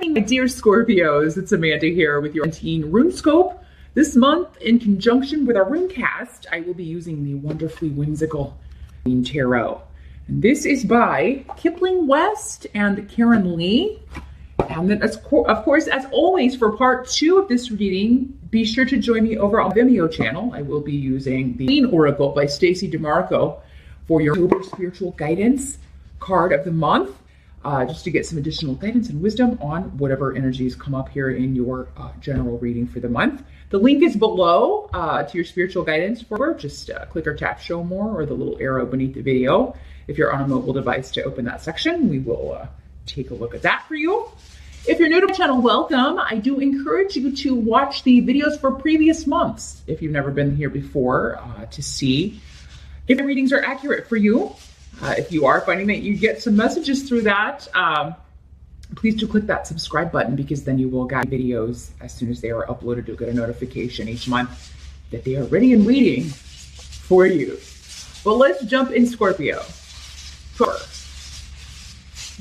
My dear Scorpios, it's Amanda here with your teen RuneScope. This month, in conjunction with our Runecast, I will be using the wonderfully whimsical Tarot. And this is by Kipling West and Karen Lee. And then, of course, as always, for part 2 of this reading, be sure to join me over on the Vimeo channel. I will be using the Queen Oracle by Stacey DeMarco for your October spiritual guidance card of the month, just to get some additional guidance and wisdom on whatever energies come up here in your general reading for the month. The link is below to your spiritual guidance for just click or tap show more or the little arrow beneath the video. If you're on a mobile device to open that section, we will take a look at that for you. If you're new to the channel, welcome. I do encourage you to watch the videos for previous months if you've never been here before to see if the readings are accurate for you. If you are finding that you get some messages through that, please do click that subscribe button, because then you will get videos as soon as they are uploaded. You'll get a notification each month that they are ready and waiting for you. Well, let's jump in, Scorpio.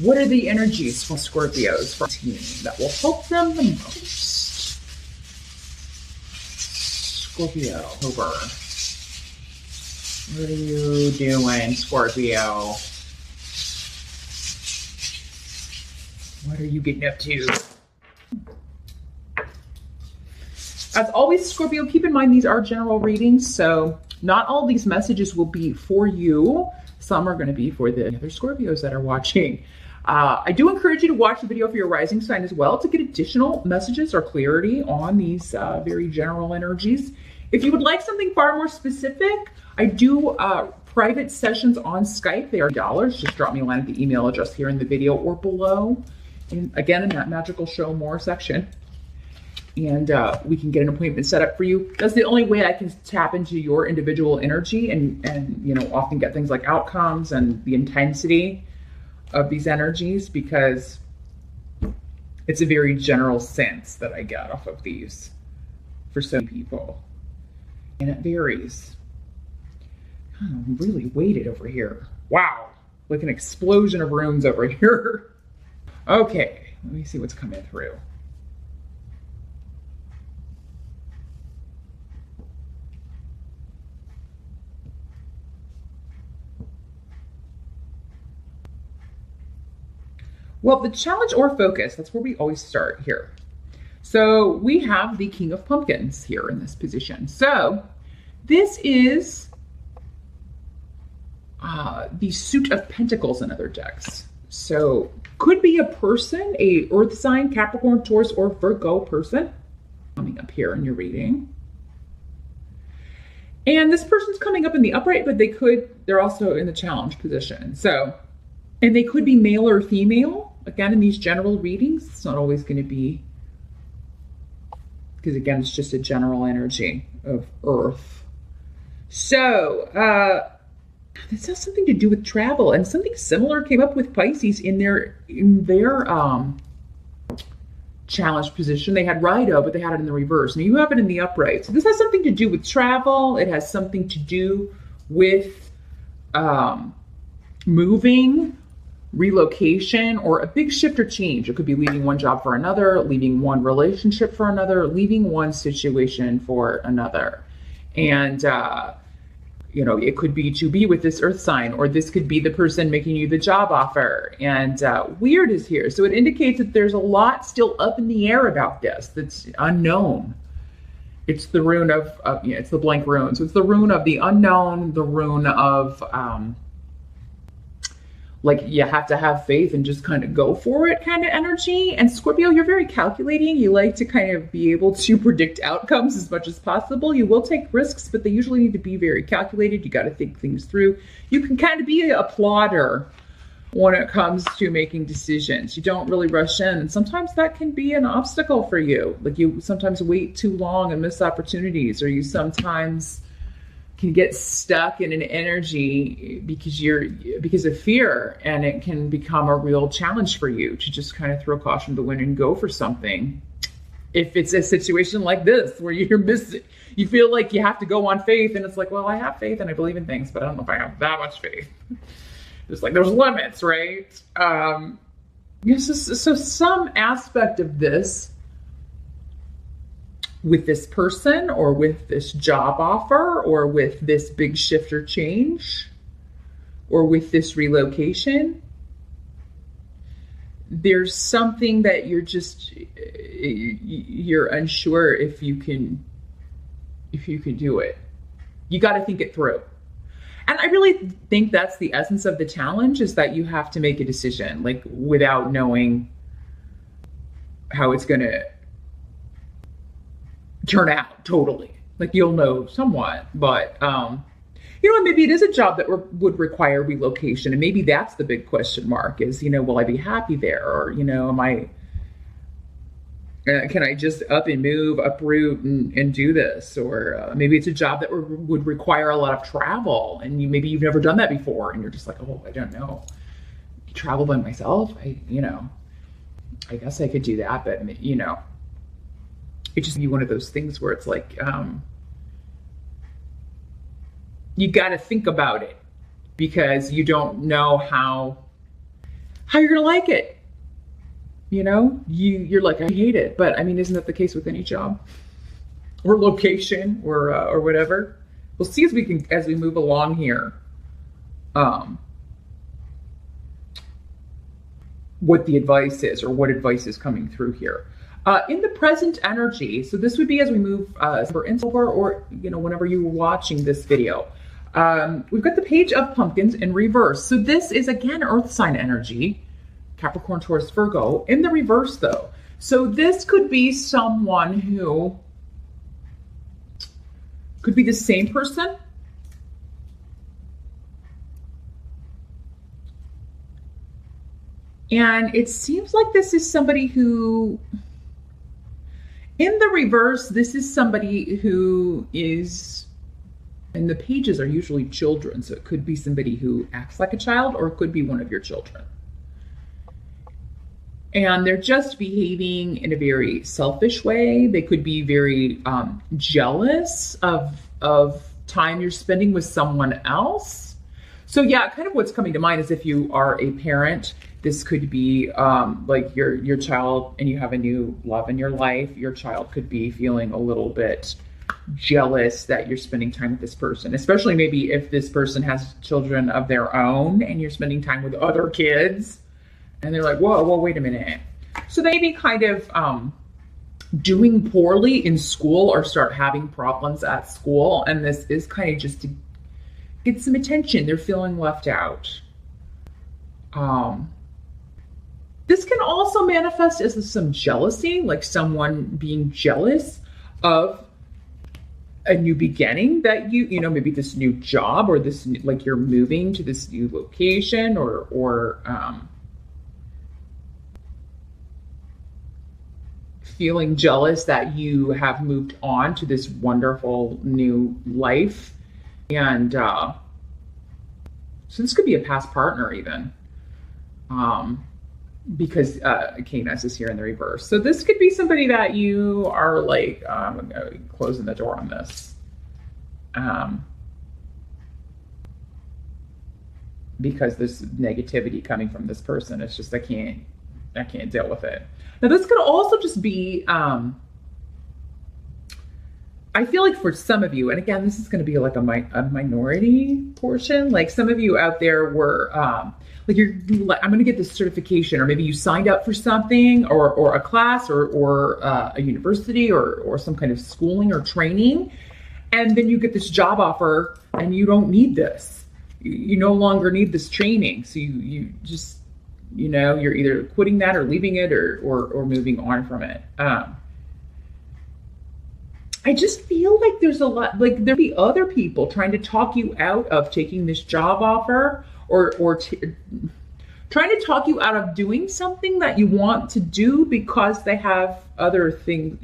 What are the energies for Scorpios for team that will help them the most? Scorpio, over. What are you doing, Scorpio? What are you getting up to? As always, Scorpio, keep in mind these are general readings, so not all these messages will be for you. Some are going to be for the other Scorpios that are watching. I do encourage you to watch the video for your rising sign as well to get additional messages or clarity on these very general energies. If you would like something far more specific, I do private sessions on Skype. They are $. Just drop me a line at the email address here in the video or below. And again, in that magical show more section. And we can get an appointment set up for you. That's the only way I can tap into your individual energy and you know, often get things like outcomes and the intensity of these energies, because it's a very general sense that I get off of these for some people. And it varies. Oh, I'm really weighted over here. Wow, like an explosion of runes over here. Okay, let me see what's coming through. Well, the challenge or focus, that's where we always start here. So we have the King of Pumpkins here in this position. So this is the Suit of Pentacles in other decks. So could be a person, a earth sign, Capricorn, Taurus, or Virgo person coming up here in your reading. And this person's coming up in the upright, but they're also in the challenge position. So, and they could be male or female. Again, in these general readings, it's not always going to be, because again, it's just a general energy of earth. So, this has something to do with travel, and something similar came up with Pisces in their challenge position. They had Rido, but they had it in the reverse. Now you have it in the upright. So this has something to do with travel. It has something to do with moving, relocation, or a big shift or change. It could be leaving one job for another, leaving one relationship for another, leaving one situation for another. And you know, it could be to be with this earth sign, or this could be the person making you the job offer. And weird is here. So it indicates that there's a lot still up in the air about this that's unknown. It's the rune of it's the blank rune. So it's the rune of the unknown, the rune of like you have to have faith and just kind of go for it kind of energy. And Scorpio, you're very calculating. You like to kind of be able to predict outcomes as much as possible. You will take risks, but they usually need to be very calculated. You got to think things through. You can kind of be a plodder when it comes to making decisions. You don't really rush in. And sometimes that can be an obstacle for you. Like you sometimes wait too long and miss opportunities, or you sometimes can get stuck in an energy because of fear, and it can become a real challenge for you to just kind of throw caution to the wind and go for something. If it's a situation like this where you're missing, you feel like you have to go on faith, and it's like, well, I have faith and I believe in things, but I don't know if I have that much faith. It's like there's limits, right? Yes, so some aspect of this with this person or with this job offer or with this big shift or change or with this relocation, there's something that you're unsure if you can do it. You got to think it through. And I really think that's the essence of the challenge, is that you have to make a decision, like, without knowing how it's going to turn out totally. Like, you'll know somewhat, but, maybe it is a job that would require relocation. And maybe that's the big question mark is, will I be happy there? Or, can I just up and move, uproot and do this? Or maybe it's a job that would require a lot of travel, and maybe you've never done that before, and you're just like, oh, I don't know. Travel by myself? I guess I could do that, but it's just be one of those things where it's like, you got to think about it because you don't know how you're gonna like it. You're like, I hate it. But isn't that the case with any job or location or whatever? We'll see as we move along here, what the advice is or what advice is coming through here. In the present energy, so this would be as we move over or whenever you were watching this video. We've got the Page of Pumpkins in reverse. So this is again Earth sign energy. Capricorn, Taurus, Virgo, in the reverse though. So this could be someone who could be the same person. And it seems like this is somebody who, in the reverse, this is somebody who is, and the pages are usually children. So it could be somebody who acts like a child, or it could be one of your children. And they're just behaving in a very selfish way. They could be very jealous of time you're spending with someone else. So yeah, kind of what's coming to mind is if you are a parent, this could be like your child and you have a new love in your life. Your child could be feeling a little bit jealous that you're spending time with this person, especially maybe if this person has children of their own and you're spending time with other kids. And they're like, whoa, wait a minute. So they may be kind of doing poorly in school or start having problems at school. And this is kind of just to get some attention. They're feeling left out. This can also manifest as some jealousy, like someone being jealous of a new beginning that maybe this new job or this, like you're moving to this new location or feeling jealous that you have moved on to this wonderful new life. And so this could be a past partner even, because Canis is here in the reverse. So this could be somebody that you are like, I'm closing the door on this. Because there's negativity coming from this person. It's just, I can't deal with it. Now, this could also just be, I feel like for some of you, and again, this is going to be like a minority portion, like some of you out there were, like I'm going to get this certification, or maybe you signed up for something or a class or a university or some kind of schooling or training. And then you get this job offer and you don't need this. You no longer need this training. So you just, you're either quitting that or leaving it or moving on from it. I just feel like there's a lot, like there'll be other people trying to talk you out of taking this job offer or trying to talk you out of doing something that you want to do because they have other things,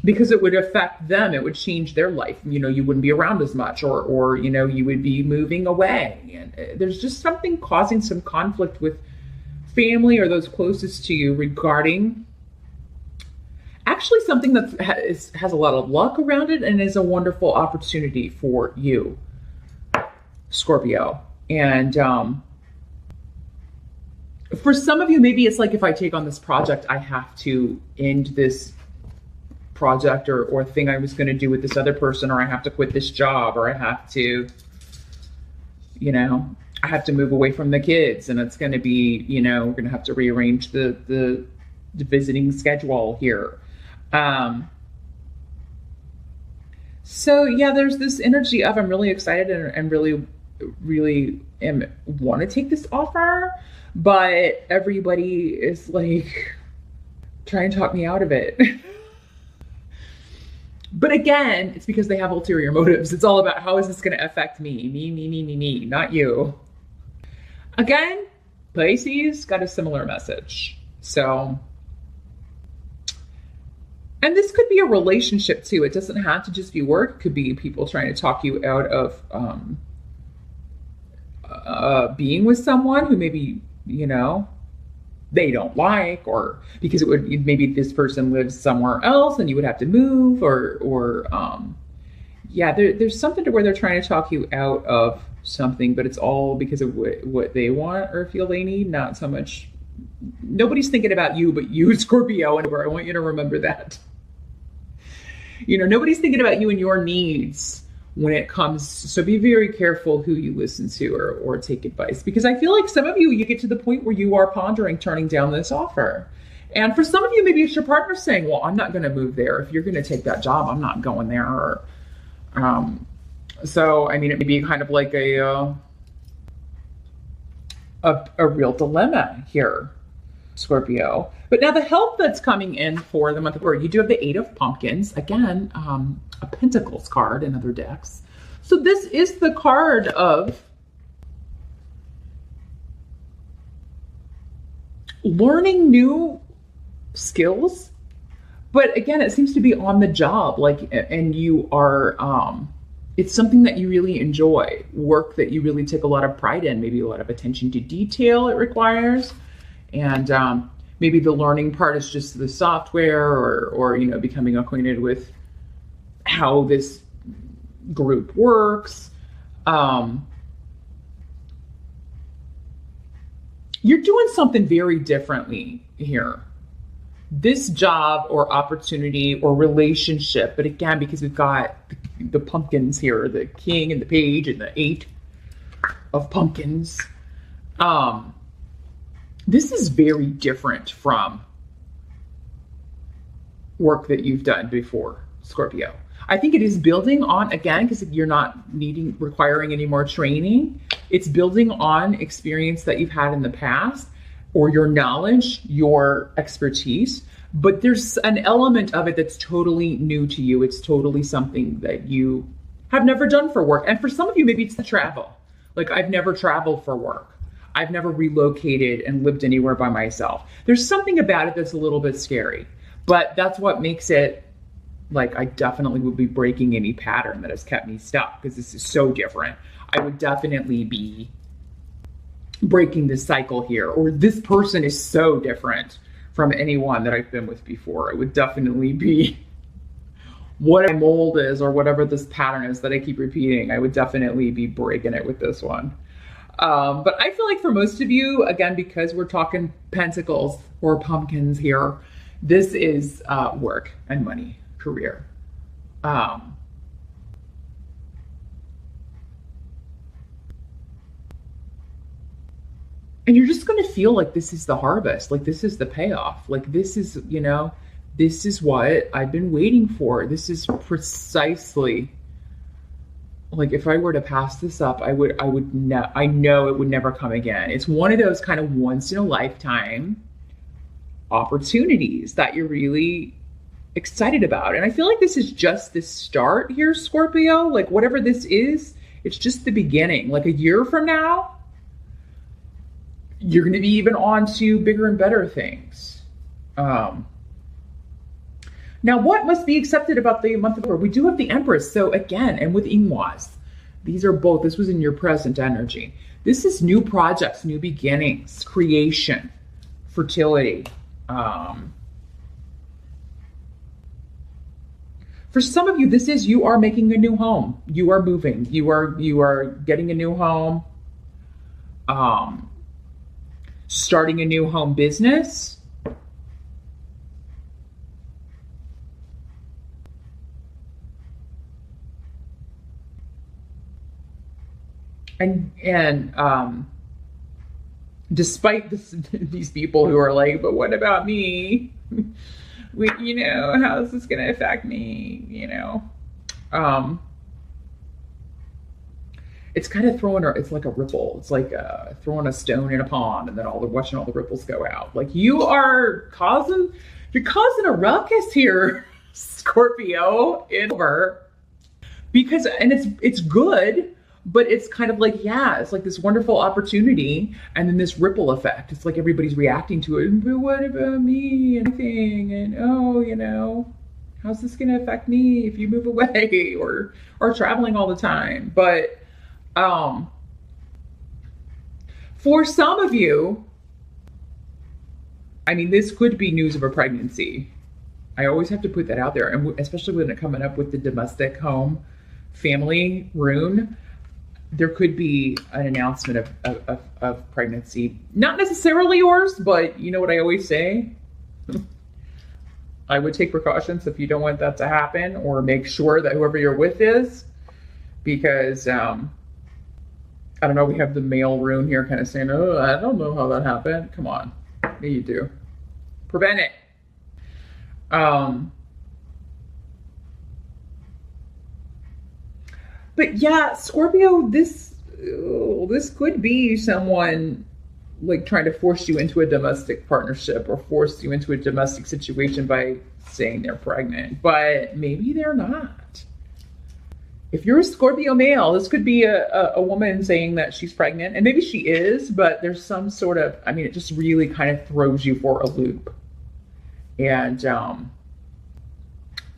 because it would affect them. It would change their life. You wouldn't be around as much or you would be moving away. And there's just something causing some conflict with family or those closest to you regarding actually something that has a lot of luck around it and is a wonderful opportunity for you, Scorpio. And for some of you, maybe it's like, if I take on this project, I have to end this project or thing I was going to do with this other person, or I have to quit this job, or I have to, you know, I have to move away from the kids, and it's going to be, you know, we're going to have to rearrange the visiting schedule here. So yeah, there's this energy of, I'm really excited and really want to take this offer, but everybody is like trying to talk me out of it. But again, it's because they have ulterior motives. It's all about, how is this going to affect me? Me, not you. Again, Pisces got a similar message. So, and this could be a relationship too. It doesn't have to just be work. It could be people trying to talk you out of being with someone who maybe, you know, they don't like, or because it would, maybe this person lives somewhere else and you would have to move, or yeah, there's something to where they're trying to talk you out of something, but it's all because of what they want or feel they need, not so much, nobody's thinking about you but you, Scorpio, and I want you to remember that. You know, nobody's thinking about you and your needs when it comes, so be very careful who you listen to or take advice, because I feel like some of you get to the point where you are pondering turning down this offer. And for some of you, maybe it's your partner saying, well, I'm not going to move there. If you're going to take that job, I'm not going there. Or, so, I mean, it may be kind of like a real dilemma here, Scorpio. But now the help that's coming in for the month of February, you do have the 8 of Pumpkins. Again, a Pentacles card in other decks. So this is the card of learning new skills. But again, it seems to be on the job, like, and you are, it's something that you really enjoy, work that you really take a lot of pride in, maybe a lot of attention to detail it requires. And maybe the learning part is just the software, or you know, becoming acquainted with how this group works. You're doing something very differently here. This job or opportunity or relationship, but again, because we've got the pumpkins here, the king and the page and the 8 of pumpkins, this is very different from work that you've done before, Scorpio. I think it is building on, again, because you're not requiring any more training. It's building on experience that you've had in the past, or your knowledge, your expertise. But there's an element of it that's totally new to you. It's totally something that you have never done for work. And for some of you, maybe it's the travel. Like, I've never traveled for work. I've never relocated and lived anywhere by myself. There's something about it that's a little bit scary, but that's what makes it, like, I definitely would be breaking any pattern that has kept me stuck, because this is so different. I would definitely be breaking this cycle here, or this person is so different from anyone that I've been with before. It would definitely be what my mold is, or whatever this pattern is that I keep repeating. I would definitely be breaking it with this one. But I feel like for most of you, again, because we're talking pentacles or pumpkins here, this is work and money, career. And you're just going to feel like this is the harvest, like this is the payoff, like this is, you know, this is what I've been waiting for. This is precisely, like, if I were to pass this up, I know it would never come again. It's one of those kind of once in a lifetime opportunities that you're really excited about. And I feel like this is just the start here, Scorpio. Like, whatever this is, it's just the beginning. Like, a year from now, you're going to be even on to bigger and better things. Now, what must be accepted about the month of February? We do have the Empress. So again, and with Ingwas, these are both, this was in your present energy. This is new projects, new beginnings, creation, fertility. For some of you, this is, you are making a new home. You are moving. You are getting a new home. starting a new home business. And despite this, these people who are like, but what about me? How is this going to affect me? It's kind of it's like a ripple. It's like throwing a stone in a pond and then watching all the ripples go out. Like you're causing a ruckus here, Scorpio, because it's good. But it's kind of like, it's like this wonderful opportunity and then this ripple effect. It's like everybody's reacting to it. But what about me and everything? And, how's this going to affect me if you move away or traveling all the time? But for some of you, I mean, this could be news of a pregnancy. I always have to put that out there. And especially when it's coming up with the domestic home family rune. There could be an announcement of pregnancy. Not necessarily yours, but you know what I always say? I would take precautions if you don't want that to happen, or make sure that whoever you're with is, because, I don't know, we have the male rune here kind of saying, oh, I don't know how that happened. Come on. Yeah, you do. Prevent it. But yeah, Scorpio, this could be someone like trying to force you into a domestic partnership or force you into a domestic situation by saying they're pregnant, but maybe they're not. If you're a Scorpio male, this could be a woman saying that she's pregnant, and maybe she is, but there's some sort of, it just really kind of throws you for a loop. And,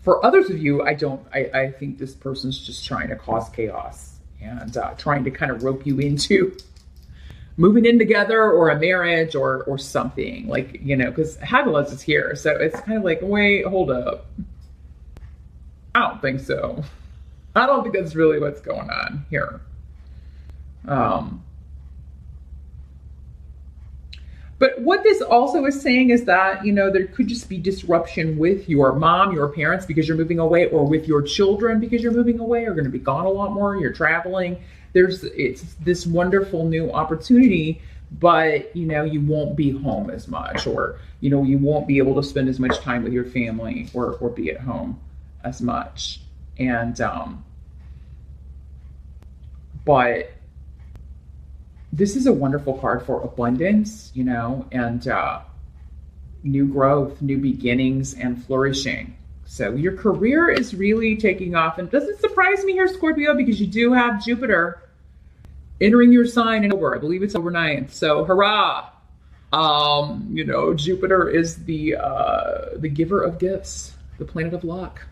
for others of you, I think this person's just trying to cause chaos and trying to kind of rope you into moving in together or a marriage or something, like, because Hagalaz is here. So it's kind of like, wait, hold up. I don't think so. I don't think that's really what's going on here. But what this also is saying is that, there could just be disruption with your mom, your parents, because you're moving away, or with your children because you're moving away, or going to be gone a lot more, you're traveling. It's this wonderful new opportunity, but, you won't be home as much, or, you won't be able to spend as much time with your family or be at home as much. And, but this is a wonderful card for abundance, and new growth, new beginnings, and flourishing. So your career is really taking off, and it doesn't surprise me here, Scorpio, because you do have Jupiter entering your sign in October. I believe it's October 9th. So hurrah! Jupiter is the giver of gifts, the planet of luck.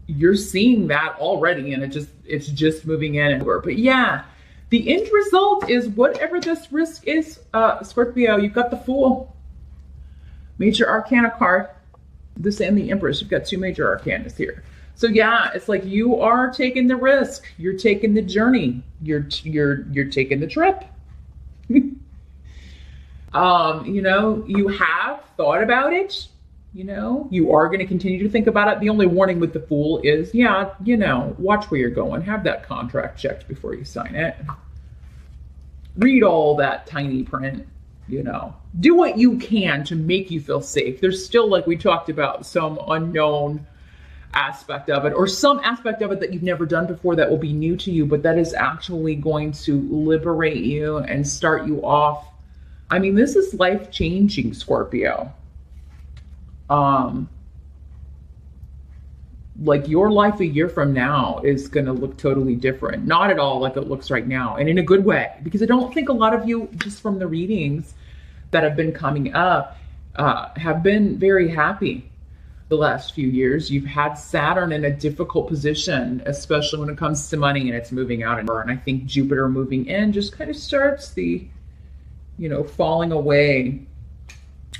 You're seeing that already, and it's just moving in and over. But yeah. The end result is whatever this risk is, Scorpio, you've got the Fool. Major Arcana card. This and the Empress. You've got two major arcanas here. So yeah, it's like you are taking the risk. You're taking the journey. You're taking the trip. You have thought about it. You are going to continue to think about it. The only warning with the Fool is, watch where you're going. Have that contract checked before you sign it. Read all that tiny print, Do what you can to make you feel safe. There's still, like we talked about, some unknown aspect of it, or some aspect of it that you've never done before that will be new to you, but that is actually going to liberate you and start you off. This is life-changing, Scorpio. Like your life a year from now is going to look totally different. Not at all like it looks right now, and in a good way, because I don't think a lot of you, just from the readings that have been coming up, have been very happy the last few years. You've had Saturn in a difficult position, especially when it comes to money, and it's moving out. And I think Jupiter moving in just kind of starts the, falling away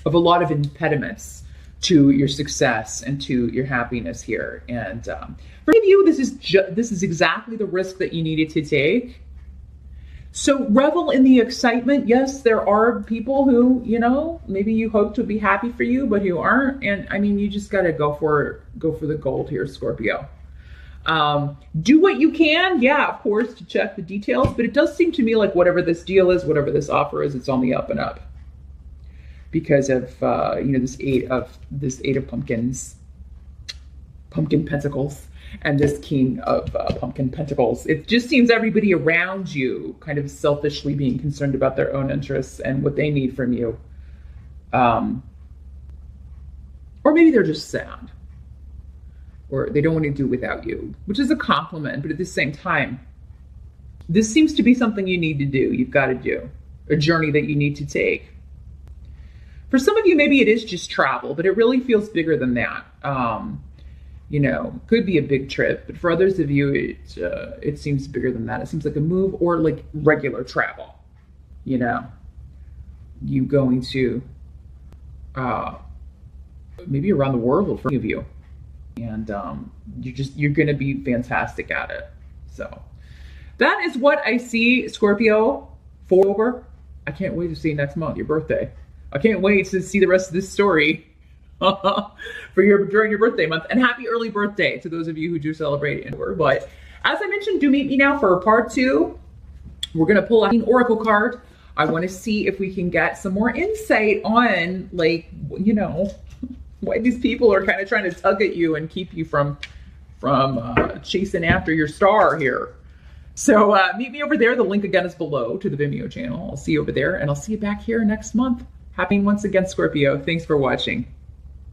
of a lot of impediments to your success and to your happiness here. And for many of you, this is exactly the risk that you needed to take So revel in the excitement. Yes, there are people who, you know, maybe you hoped would be happy for you, but who aren't. And I mean, you just got to go for the gold here, Scorpio. Do what you can, yeah, of course, to check the details, but it does seem to me like whatever this deal is, whatever this offer is, it's on the up and up because of you know, this eight of pumpkins, pumpkin pentacles, and this king of pumpkin pentacles. It just seems everybody around you kind of selfishly being concerned about their own interests and what they need from you, or maybe they're just sad. Or they don't want to do without you, which is a compliment, but at the same time, this seems to be something you need to do. You've got to do a journey that you need to take. For some of you, maybe it is just travel, but it really feels bigger than that. You know, could be a big trip, but for others of you, it seems bigger than that. It seems like a move or like regular travel. You know, you going to maybe around the world for any of you. And you're going to be fantastic at it. So that is what I see, Scorpio, for. I can't wait to see you next month, your birthday. I can't wait to see the rest of this story during your birthday month. And happy early birthday to those of you who do celebrate it. But as I mentioned, do meet me now for part 2. We're going to pull out an oracle card. I want to see if we can get some more insight on, like, you know, why these people are kind of trying to tug at you and keep you from chasing after your star here. So meet me over there. The link again is below to the Vimeo channel. I'll see you over there, and I'll see you back here next month. Happy once again, Scorpio. Thanks for watching.